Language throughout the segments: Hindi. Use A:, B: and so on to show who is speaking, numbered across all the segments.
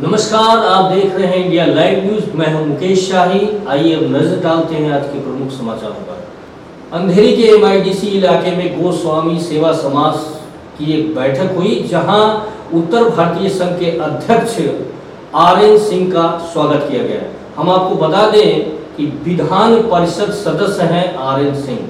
A: नमस्कार, आप देख रहे हैं इंडिया लाइव न्यूज। मैं हूं मुकेश शाही। आइए अब नजर डालते हैं आज के प्रमुख समाचारों पर। अंधेरी के एमआईडीसी इलाके में गोस्वामी सेवा समाज की एक बैठक हुई, जहां उत्तर भारतीय संघ के अध्यक्ष आरएन सिंह का स्वागत किया गया। हम आपको बता दें कि विधान परिषद सदस्य हैं आरएन सिंह।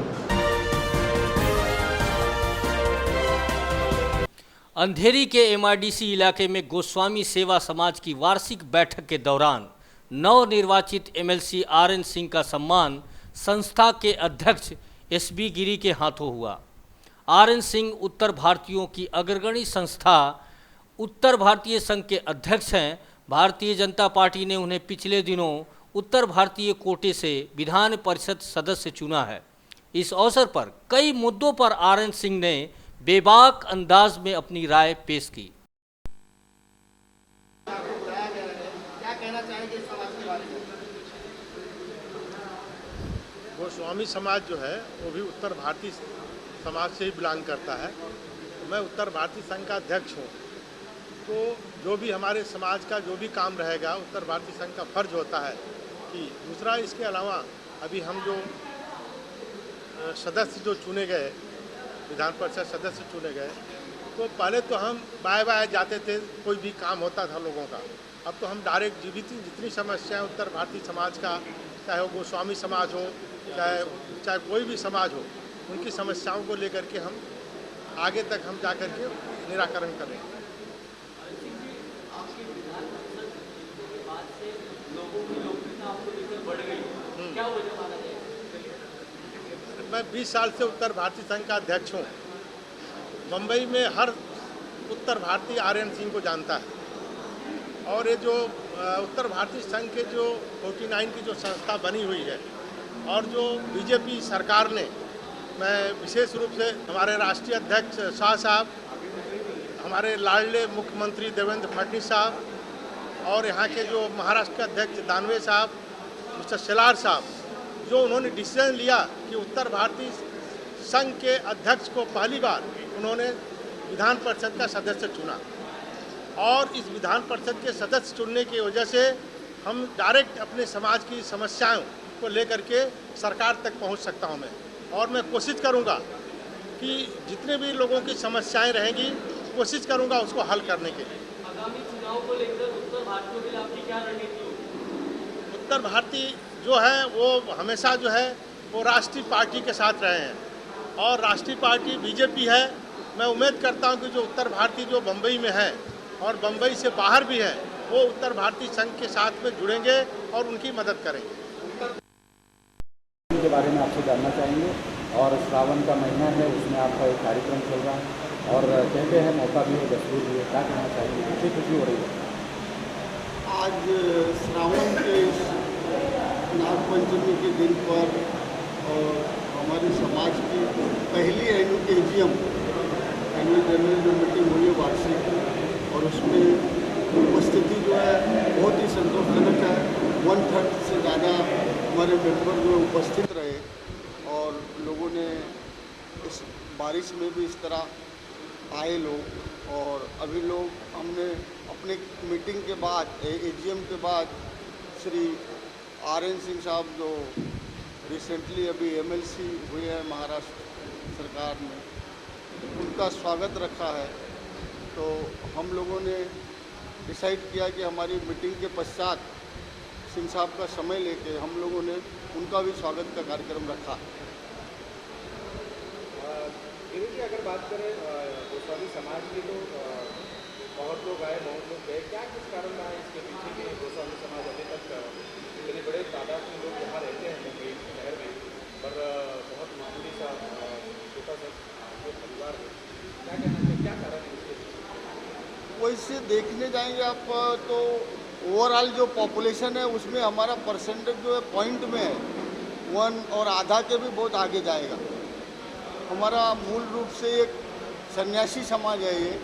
A: अंधेरी के एमआईडीसी इलाके में गोस्वामी सेवा समाज की वार्षिक बैठक के दौरान नवनिर्वाचित एमएलसी आरएन सिंह का सम्मान संस्था के अध्यक्ष एसबी गिरी के हाथों हुआ। आरएन सिंह उत्तर भारतीयों की अग्रगणी संस्था उत्तर भारतीय संघ के अध्यक्ष हैं। भारतीय जनता पार्टी ने उन्हें पिछले दिनों उत्तर भारतीय कोटे से विधान परिषद सदस्य चुना है। इस अवसर पर कई मुद्दों पर आरएन सिंह ने बेबाक अंदाज में अपनी राय पेश की।
B: क्या कहना चाहेंगे इस समाज के बारे में?
C: गोस्वामी समाज जो है वो भी उत्तर भारतीय समाज से ही बिलोंग करता है। मैं उत्तर भारतीय संघ का अध्यक्ष हूँ, तो जो भी हमारे समाज का जो भी काम रहेगा उत्तर भारतीय संघ का फर्ज होता है कि दूसरा, इसके अलावा अभी हम जो सदस्य जो चुने गए, विधान परिषद सदस्य चुने गए, तो पहले तो हम बाय बाय जाते थे, कोई भी काम होता था लोगों का। अब तो हम डायरेक्ट जितनी समस्याएं उत्तर भारतीय समाज का, चाहे वो गोस्वामी समाज हो, चाहे कोई भी समाज हो, उनकी समस्याओं को लेकर के हम आगे तक हम जा कर के निराकरण करें। मैं 20 साल से उत्तर भारतीय संघ का अध्यक्ष हूँ। मुंबई में हर उत्तर भारतीय आरएन सिंह को जानता है, और ये जो उत्तर भारतीय संघ के जो 49 की जो संस्था बनी हुई है, और जो बीजेपी सरकार ने, मैं विशेष रूप से हमारे राष्ट्रीय अध्यक्ष शाह साहब, हमारे लाडले मुख्यमंत्री देवेंद्र फडणवीस साहब, और यहाँ के जो महाराष्ट्र के अध्यक्ष दानवे साहब, मिस्टर शेलार साहब, जो उन्होंने डिसीजन लिया कि उत्तर भारतीय संघ के अध्यक्ष को पहली बार उन्होंने विधान परिषद का सदस्य चुना, और इस विधान परिषद के सदस्य चुनने की वजह से हम डायरेक्ट अपने समाज की समस्याओं को लेकर के सरकार तक पहुंच सकता हूं मैं। और मैं कोशिश करूंगा कि जितने भी लोगों की समस्याएं रहेंगी, कोशिश करूंगा उसको हल करने के लिए।
A: आगामी चुनाव को लेकर उत्तर भारतीयों के लिए आपकी क्या रणनीति होगी?
C: उत्तर भारतीय जो है वो हमेशा जो है वो राष्ट्रीय पार्टी के साथ रहे हैं, और राष्ट्रीय पार्टी बीजेपी है। मैं उम्मीद करता हूं कि जो उत्तर भारतीय जो बम्बई में है और बम्बई से बाहर भी है, वो उत्तर भारतीय संघ के साथ में जुड़ेंगे और उनकी मदद करेंगे।
D: के बारे में आपसे जानना चाहेंगे, और श्रावण का महीना है, उसमें आपका एक कार्यक्रम चल रहा है, और कहते हैं मौका भी है, दस्तूर भी है, क्या कहना चाहेंगे? कितनी खुशी हो रही है?
B: आज श्रावण के नागपंचमी के दिन पर और हमारे समाज की पहली एजीएम एनुअल जनरल मीटिंग हुई है वार्षिक, और उसमें उपस्थिति जो है बहुत ही संतोषजनक है। 1/3 से ज़्यादा हमारे मेंबर जो उपस्थित रहे, और लोगों ने इस बारिश में भी इस तरह आए लोग। और अभी लोग हमने अपने मीटिंग के बाद, एजीएम के बाद, श्री आरएन सिंह साहब जो रिसेंटली अभी एमएलसी हुए हैं महाराष्ट्र सरकार में, उनका स्वागत रखा है। तो हम लोगों ने डिसाइड किया कि हमारी मीटिंग के पश्चात सिंह साहब का समय लेके हम लोगों ने उनका भी स्वागत का कार्यक्रम रखा।
E: की अगर बात करें गोस्वामी समाज की, तो बहुत लोग आए, बहुत लोग गए, क्या किस कारण रहा है इसके पीछे कि गोस्वामी समाज अभी तक इतने बड़े तादाद में लोग यहाँ रहते हैं मुंबई शहर में, पर बहुत मजबूरी सा छोटा सा जो परिवार है, क्या कहना चाहिए, क्या कारण है इसके पीछे?
B: वैसे देखने जाएंगे आप तो ओवरऑल जो पॉपुलेशन है उसमें हमारा परसेंटेज जो है पॉइंट में है 1 और आधा के भी बहुत आगे जाएगा। हमारा मूल रूप से एक सन्यासी समाज है। ये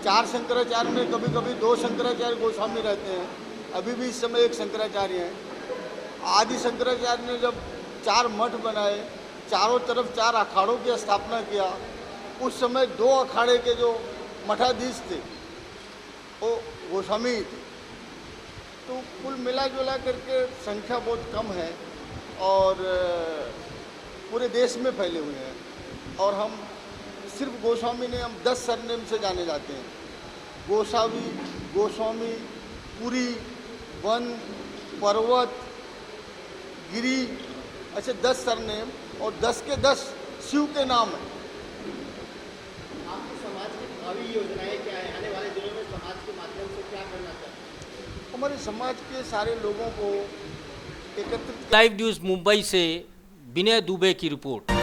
B: 4 शंकराचार्य में कभी कभी 2 शंकराचार्य गोस्वामी रहते हैं, अभी भी इस समय एक शंकराचार्य हैं। आदि शंकराचार्य ने जब 4 मठ बनाए, चारों तरफ 4 अखाड़ों की स्थापना किया, उस समय 2 अखाड़े के जो मठाधीश थे वो गोस्वामी थे। तो कुल मिला जुला करके संख्या बहुत कम है और पूरे देश में फैले हुए हैं। और हम सिर्फ गोस्वामी ने, हम 10 सरनेम से जाने जाते हैं। गोसावी, गोस्वामी, पुरी, वन, पर्वत, गिरी, ऐसे 10 सरनेम और 10 के 10 शिव के नाम हैं।
F: आपकी समाज की भावी योजनाएं क्या है? आने वाले दिनों में समाज के माध्यम से क्या करना चाहते हैं?
B: हमारे समाज के सारे लोगों को एकत्रित।
A: लाइव न्यूज़ मुंबई से विनय दुबे की रिपोर्ट।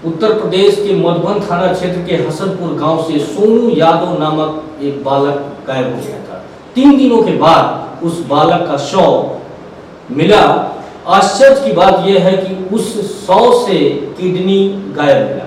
A: उत्तर प्रदेश के मधुबन थाना क्षेत्र के हसनपुर गांव से सोनू यादव नामक एक बालक गायब हो गया था। 3 दिनों के बाद उस बालक का शव मिला। आश्चर्य की बात यह है कि उस शव से किडनी गायब मिला।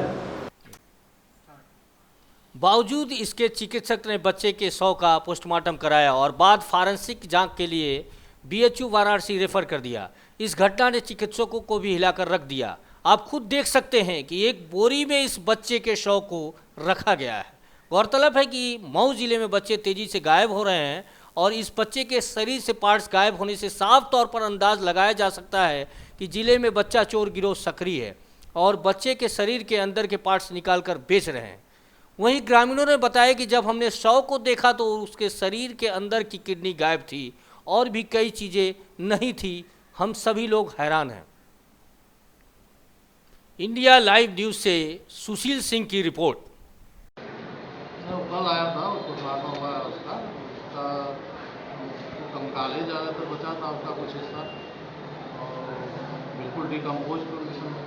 A: बावजूद इसके चिकित्सक ने बच्चे के शव का पोस्टमार्टम कराया और बाद फॉरेंसिक जांच के लिए बीएचयू वाराणसी रेफर कर दिया। इस घटना ने चिकित्सकों को भी हिलाकर रख दिया। आप खुद देख सकते हैं कि एक बोरी में इस बच्चे के शव को रखा गया है। गौरतलब है कि मऊ जिले में बच्चे तेजी से गायब हो रहे हैं और इस बच्चे के शरीर से पार्ट्स गायब होने से साफ तौर पर अंदाज लगाया जा सकता है कि जिले में बच्चा चोर गिरोह सक्रिय है और बच्चे के शरीर के अंदर के पार्ट्स निकालकर बेच रहे हैं। वहीं ग्रामीणों ने बताया कि जब हमने शव को देखा तो उसके शरीर के अंदर की किडनी गायब थी और भी कई चीज़ें नहीं थी। हम सभी लोग हैरान हैं। इंडिया लाइव न्यूज़ से सुशील सिंह की रिपोर्ट।
G: कल आया था, उसको ट्रामा हुआ है उसका कंकाली ज़्यादातर बचा था उसका कुछ हिस्सा और बिल्कुल डिकम्पोज कंडीशन में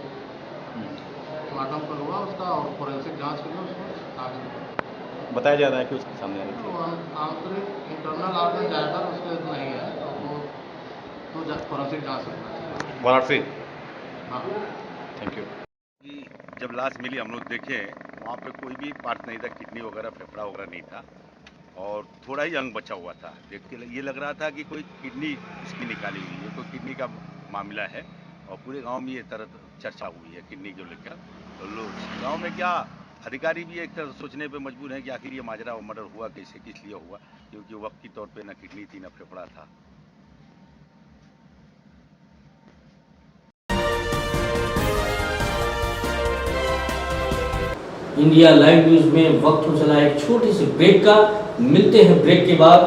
G: पोस्टमार्टम करवा उसका और फोरेंसिक जांच के लिए उसको आगे
H: बताया जा रहा है कि उसके सामने आई थी।
G: आंतरिक इंटरनल ऑर्गन जाकर उसके नहीं है तो फोरेंसिक जांच करना चाहिए।
H: वाराणसी।
G: हाँ,
H: थैंक यू।
I: जब लाश मिली हम लोग देखे, वहाँ पे कोई भी पार्ट नहीं था, किडनी वगैरह फेफड़ा वगैरह नहीं था और थोड़ा ही अंग बचा हुआ था। देख के ये लग रहा था कि कोई किडनी इसकी निकाली हुई है, कोई किडनी का मामला है और पूरे गांव में ये तरह चर्चा हुई है किडनी को लेकर। तो लोग गांव में क्या अधिकारी भी एक तरह सोचने पे मजबूर हैं कि आखिर ये माजरा मर्डर हुआ कैसे, किस लिए हुआ, क्योंकि वक्त की तौर पे ना किडनी थी ना फेफड़ा था।
A: इंडिया लाइव न्यूज़ में वक्त हो चला एक छोटे से ब्रेक का। मिलते हैं ब्रेक के बाद।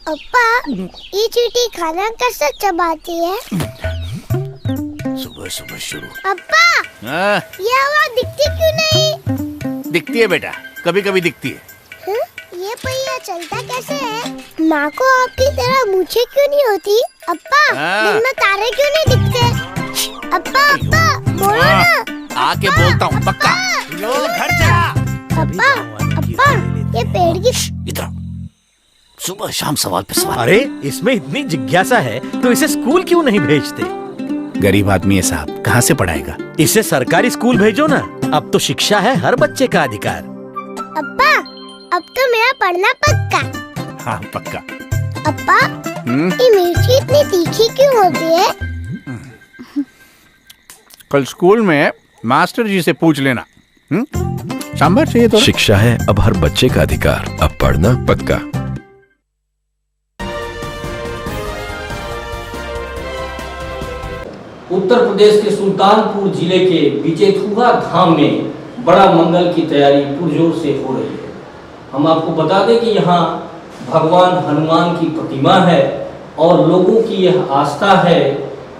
J: अप्पा, ये चींटी खाना कैसे चबाती है?
K: सुबह सुबह शुरू।
J: अप्पा, ये आवाज दिखती क्यों नहीं?
K: दिखती है बेटा, कभी कभी दिखती है।
J: ये पहिया चलता कैसे है? माँ को आपकी तरह मूछें क्यों नहीं होती? अप्पा, दिन में तारे क्यों नहीं दिखते? अप्पा, अप्पा, बोलो ना।
K: आके बोलता हूँ पक्का। लो घर चला।
J: अप्पा, अप्पा, ये पेड़ की
K: इधर सुबह शाम सवाल पे सवाल।
L: अरे इसमें इतनी जिज्ञासा है तो इसे स्कूल क्यों नहीं भेजते?
K: गरीब आदमी है साहब, कहाँ से पढ़ाएगा?
L: इसे सरकारी स्कूल भेजो ना। अब तो शिक्षा है हर बच्चे का अधिकार।
J: अप्पा, अब तो मेरा पढ़ना पक्का।
K: हाँ पक्का।
J: अप्पा, ये मिर्ची इतनी तीखी क्यों होती है?
K: कल स्कूल में मास्टर जी से पूछ लेना। सांभर चाहिए तो।
M: शिक्षा है अब हर बच्चे का अधिकार, अब पढ़ना पक्का।
A: उत्तर प्रदेश के सुल्तानपुर जिले के बिजेथुआ धाम में बड़ा मंगल की तैयारी पुरजोर से हो रही है। हम आपको बता दें कि यहाँ भगवान हनुमान की प्रतिमा है और लोगों की यह आस्था है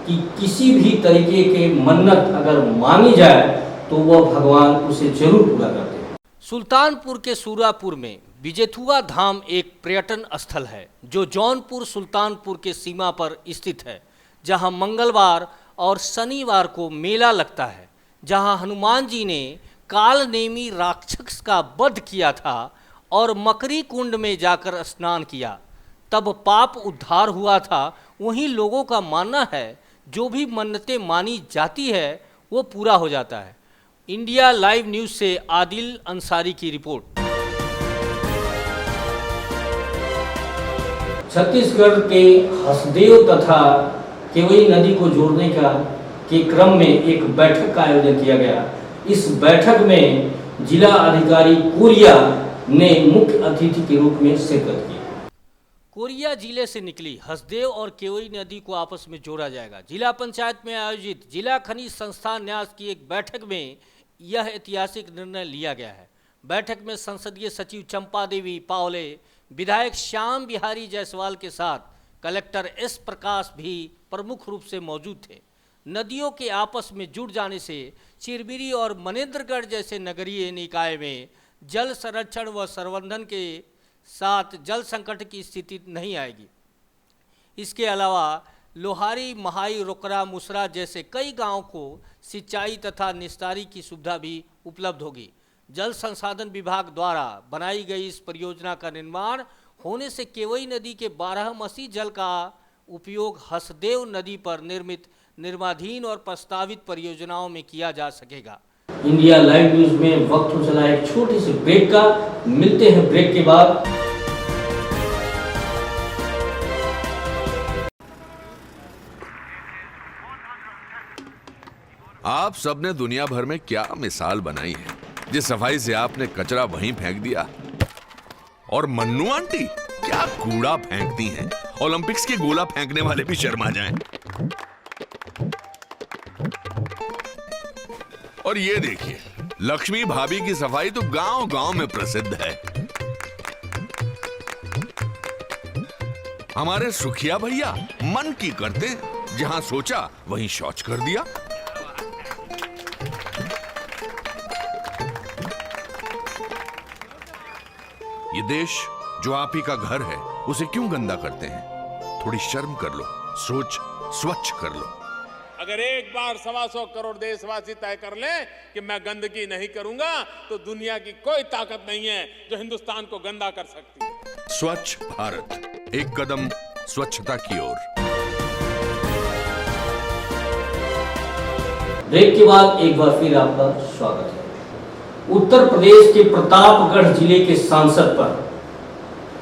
A: कि किसी भी तरीके के मन्नत अगर मांगी जाए तो वह भगवान उसे जरूर पूरा करते हैं। सुल्तानपुर के सूरापुर में बिजेथुआ धाम एक पर्यटन स्थल है जो जौनपुर सुल्तानपुर के सीमा पर स्थित है, जहाँ मंगलवार और शनिवार को मेला लगता है, जहाँ हनुमान जी ने कालनेमी राक्षस का वध किया था और मकरी कुंड में जाकर स्नान किया, तब पाप उद्धार हुआ था। वहीं लोगों का मानना है जो भी मन्नतें मानी जाती है वो पूरा हो जाता है। इंडिया लाइव न्यूज़ से आदिल अंसारी की रिपोर्ट। छत्तीसगढ़ के हसदेव तथा केवई नदी को जोड़ने के क्रम में एक बैठक का आयोजन किया गया। इस बैठक में जिला अधिकारी कोरिया ने मुख्य अतिथि के रूप में शिरकत की। कोरिया जिले से निकली हसदेव और केवई नदी को आपस में जोड़ा जाएगा। जिला पंचायत में आयोजित जिला खनिज संस्थान न्यास की एक बैठक में यह ऐतिहासिक निर्णय लिया गया है। बैठक में संसदीय सचिव चंपा देवी पावले, विधायक श्याम बिहारी जायसवाल के साथ कलेक्टर एस प्रकाश भी प्रमुख रूप से मौजूद थे। नदियों के आपस में जुड़ जाने से चिरबिरी और मनेंद्रगढ़ जैसे नगरीय निकाय में जल संरक्षण व संवर्धन के साथ जल संकट की स्थिति नहीं आएगी। इसके अलावा लोहारी, महाई, रोकरा, मुसरा जैसे कई गांवों को सिंचाई तथा निस्तारी की सुविधा भी उपलब्ध होगी। जल संसाधन विभाग द्वारा बनाई गई इस परियोजना का निर्माण होने से केवई नदी के 12 जल का उपयोग हसदेव नदी पर निर्मित निर्माणाधीन और प्रस्तावित परियोजनाओं में किया जा सकेगा। इंडिया लाइव न्यूज में वक्त हो चला एक छोटे से ब्रेक का। मिलते हैं ब्रेक के बाद।
M: आप सबने दुनिया भर में क्या मिसाल बनाई है। जिस सफाई से आपने कचरा वहीं फेंक दिया। और मन्नू आंटी क्या कूड़ा फेंकती हैं। ओलंपिक्स के गोला फेंकने वाले भी शर्मा जाएं। और ये देखिए, लक्ष्मी भाभी की सफाई तो गांव-गांव में प्रसिद्ध है। हमारे सुखिया भैया मन की करते, जहां सोचा वहीं शौच कर दिया। ये देश जो आप ही का घर है, उसे क्यों गंदा करते हैं? थोड़ी शर्म कर लो, सोच स्वच्छ कर लो।
N: अगर एक बार 125 करोड़ देशवासी तय कर लें कि मैं गंदगी नहीं करूंगा, तो दुनिया की कोई ताकत नहीं है जो हिंदुस्तान को गंदा कर सकती है।
M: स्वच्छ भारत, एक कदम स्वच्छता की ओर।
A: ब्रेक के बाद एक बार फिर आपका स्वागत है। उत्तर प्रदेश के प्रतापगढ़ जिले के सांसद पर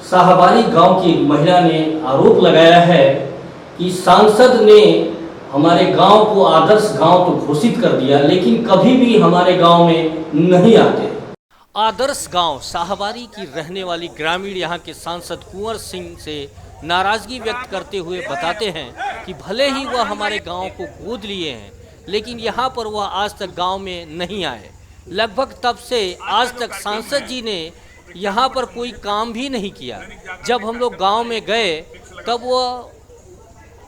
A: साहबारी गांव की एक महिला ने आरोप लगाया है कि सांसद ने हमारे गांव को आदर्श गांव तो घोषित कर दिया, लेकिन कभी भी हमारे गांव में नहीं आते। आदर्श गांव साहबारी की रहने वाली ग्रामीण यहां के सांसद कुंवर सिंह से नाराजगी व्यक्त करते हुए बताते हैं कि भले ही वह हमारे गांव को गोद लिए हैं, लेकिन यहां पर वह आज तक गांव में नहीं आए। लगभग तब से आज तक सांसद जी ने यहाँ पर कोई काम भी नहीं किया। जब हम लोग गांव में गए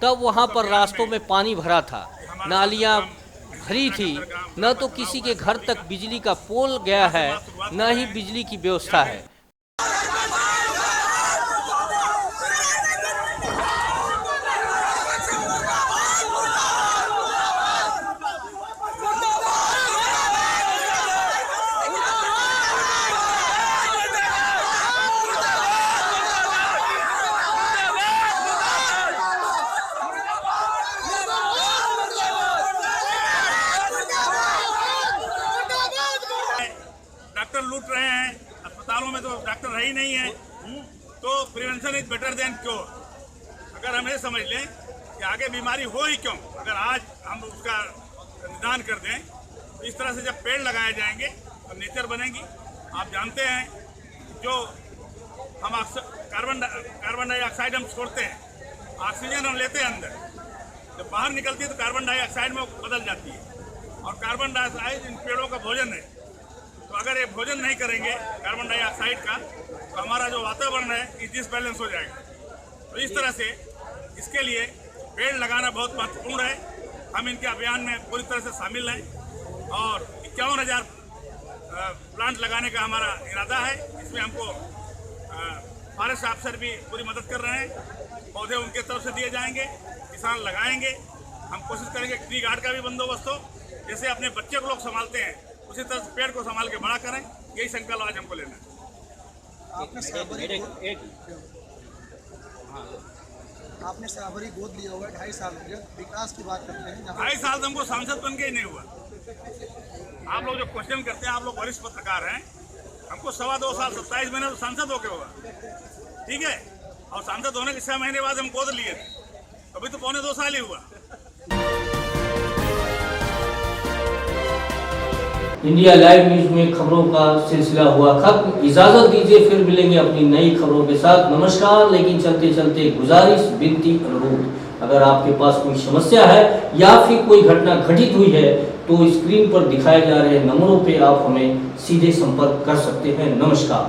A: तब वहाँ पर रास्तों में पानी भरा था, नालियाँ भरी थी, न तो किसी के घर तक बिजली का पोल गया है, न ही बिजली की व्यवस्था है।
O: लूट रहे हैं, अस्पतालों में तो डॉक्टर रही नहीं है, तो prevention is better than cure. अगर हम ये समझ लें कि आगे बीमारी हो ही क्यों, अगर आज हम उसका निदान कर दें, तो इस तरह से जब पेड़ लगाए जाएंगे तो नेचर बनेगी। आप जानते हैं जो हम कार्बन डाइऑक्साइड हम छोड़ते हैं, ऑक्सीजन हम लेते हैं अंदर, जब बाहर निकलती है तो कार्बन डाइऑक्साइड में बदल जाती है, और कार्बन डाइऑक्साइड इन पेड़ों का भोजन है। तो अगर ये भोजन नहीं करेंगे कार्बन डाइऑक्साइड का, तो हमारा जो वातावरण है ये डिसबैलेंस हो जाएगा। तो इस तरह से इसके लिए पेड़ लगाना बहुत महत्वपूर्ण है। हम इनके अभियान में पूरी तरह से शामिल हैं और 51,000 प्लांट लगाने का हमारा इरादा है। इसमें हमको फॉरेस्ट अफसर भी पूरी मदद कर रहे हैं। पौधे उनके तरफ से दिए जाएंगे, किसान लगाएंगे। हम कोशिश करेंगे ट्री गार्ड का भी बंदोबस्त हो, जैसे अपने बच्चे को लोग संभालते हैं उसी तरह पेड़ को संभाल के बड़ा करें। यही संकल्प आज हमको लेना है।
P: आपने साहबरी गोद लिया हुआ है 2.5 साल हो गया, विकास की बात करते हैं।
O: 2.5 साल तो हमको सांसद बन के ही नहीं हुआ। आप लोग जो क्वेश्चन करते हैं, आप लोग वरिष्ठ पत्रकार हैं, हमको 2.25 साल 27 महीने तो सांसद होके होगा, ठीक है। और सांसद होने के 6 महीने बाद हम गोद लिए थे, अभी तो 2.25 साल ही हुआ।
A: इंडिया लाइव न्यूज में खबरों का सिलसिला हुआ खत्म। इजाजत दीजिए, फिर मिलेंगे अपनी नई खबरों के साथ। नमस्कार। लेकिन चलते चलते गुजारिश, विनती, अनुरोध, अगर आपके पास कोई समस्या है या फिर कोई घटना घटित हुई है तो स्क्रीन पर दिखाए जा रहे नंबरों पे आप हमें सीधे संपर्क कर सकते हैं। नमस्कार।